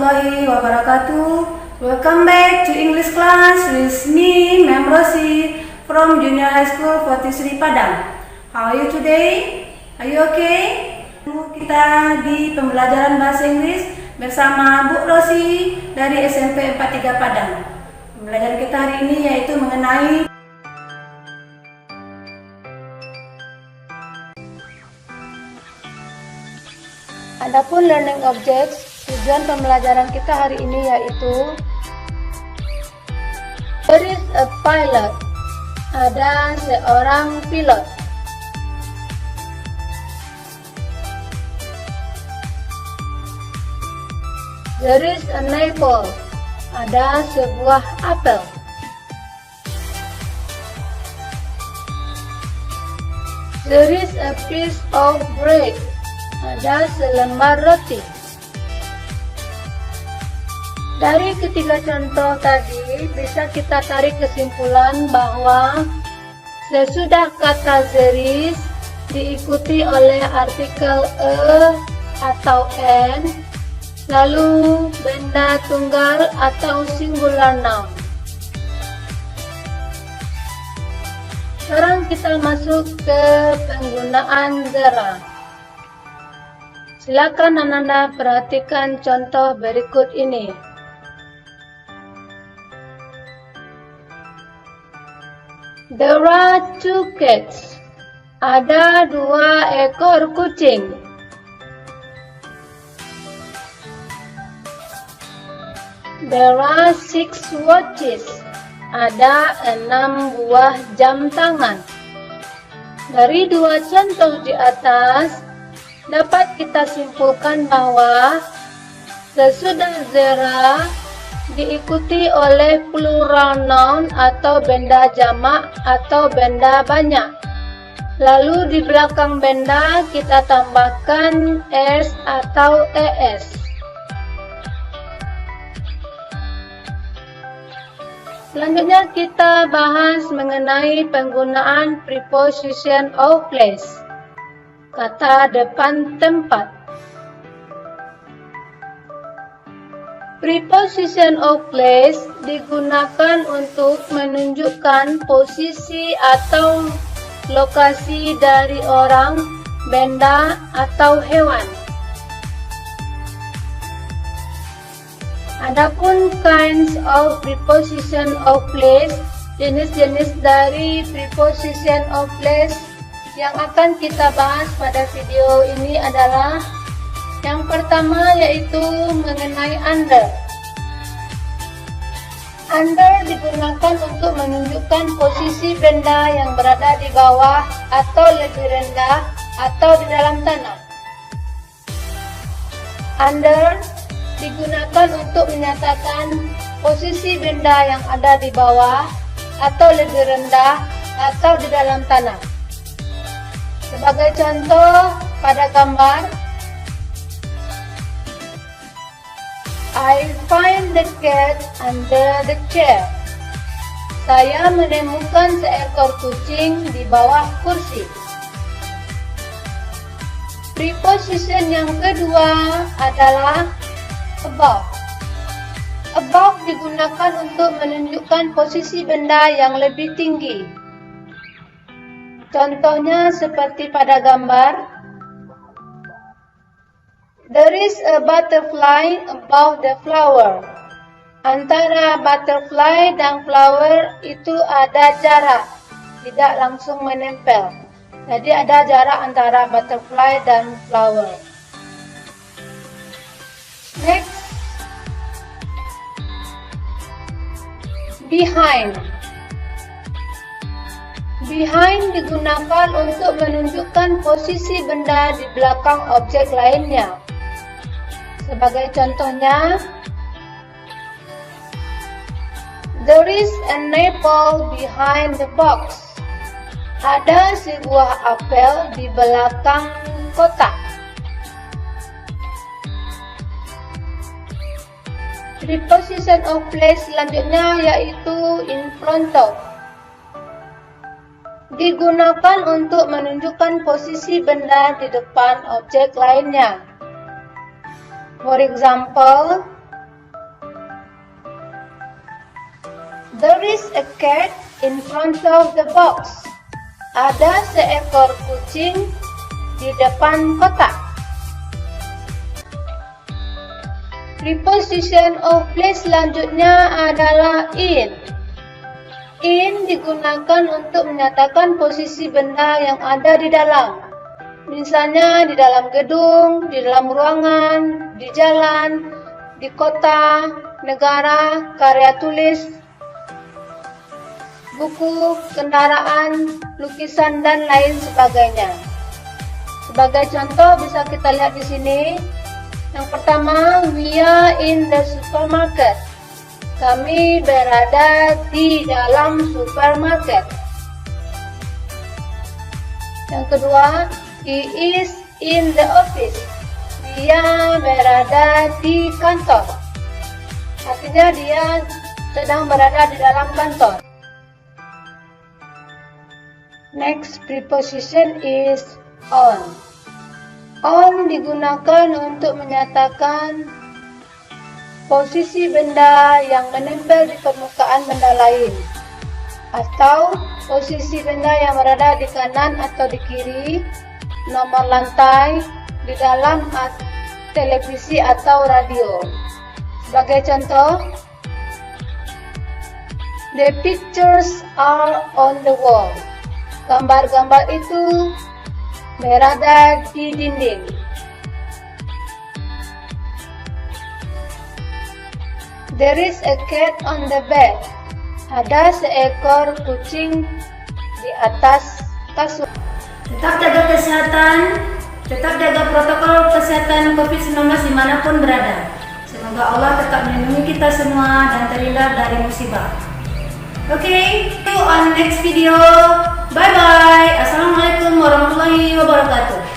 warahmatullahi wabarakatuh. Welcome back to English class with me, Ma'am Rosie from Junior High School 43 Padang. How are you today? Are you okay? Kita di pembelajaran bahasa Inggris bersama Bu Rosie dari SMP 43 Padang. Pembelajaran kita hari ini yaitu mengenai Adapun learning objects, tujuan pembelajaran kita hari ini yaitu there is a pilot, ada seorang pilot. There is an apple, ada sebuah apel. There is a piece of bread, ada selembar roti. Dari ketiga contoh tadi bisa kita tarik kesimpulan bahwa sesudah kata there is diikuti oleh artikel a atau an, lalu benda tunggal atau singular noun. Sekarang kita masuk ke penggunaan there. Silakan Anda perhatikan contoh berikut ini. There are two cats. Ada dua ekor kucing. There are 6 watches. Ada 6 buah jam tangan. Dari dua contoh di atas, dapat kita simpulkan bahwa sesudah there diikuti oleh plural noun atau benda jamak atau benda banyak. Lalu di belakang benda kita tambahkan s atau es. Selanjutnya kita bahas mengenai penggunaan preposition of place. Kata depan tempat. Preposition of place digunakan untuk menunjukkan posisi atau lokasi dari orang, benda, atau hewan. Adapun kinds of preposition of place, jenis-jenis dari preposition of place yang akan kita bahas pada video ini adalah yang pertama yaitu mengenai under. Under digunakan untuk menunjukkan posisi benda yang berada di bawah atau lebih rendah atau di dalam tanah. Under digunakan untuk menyatakan posisi benda yang ada di bawah atau lebih rendah atau di dalam tanah. Sebagai contoh pada gambar, I find the cat under the chair. Saya menemukan seekor kucing di bawah kursi. Preposition yang kedua adalah above. Above digunakan untuk menunjukkan posisi benda yang lebih tinggi. Contohnya seperti pada gambar, there is a butterfly above the flower. Antara butterfly dan flower itu ada jarak, tidak langsung menempel. Jadi ada jarak antara butterfly dan flower. Next, behind. Behind digunakan untuk menunjukkan posisi benda di belakang objek lainnya. Sebagai contohnya, there is an apple behind the box. Ada sebuah apel di belakang kotak. Preposition of place selanjutnya yaitu in front of. Digunakan untuk menunjukkan posisi benda di depan objek lainnya. For example, is a cat in front of the box. Ada seekor kucing di depan kotak. Preposition of place selanjutnya adalah in. In digunakan untuk menyatakan posisi benda yang ada di dalam. Misalnya di dalam gedung, di dalam ruangan, di jalan, di kota, negara, karya tulis, buku, kendaraan, lukisan, dan lain sebagainya. Sebagai contoh bisa kita lihat di sini. Yang pertama, we are in the supermarket. Kami berada di dalam supermarket. Yang kedua, he is in the office. Dia berada di kantor. Artinya dia sedang berada di dalam kantor. Next preposition is on. On digunakan untuk menyatakan posisi benda yang menempel di permukaan benda lain, atau posisi benda yang berada di kanan atau di kiri, nomor lantai, di dalam televisi atau radio. Sebagai contoh, the pictures are on the wall. Gambar-gambar itu berada di dinding. There is a cat on the bed. Ada seekor kucing di atas kasur. Tetap jaga kesehatan, tetap jaga protokol kesehatan COVID-19 dimanapun berada. Semoga Allah tetap melindungi kita semua dan terhindar dari musibah. Okay, see you on next video. Bye bye.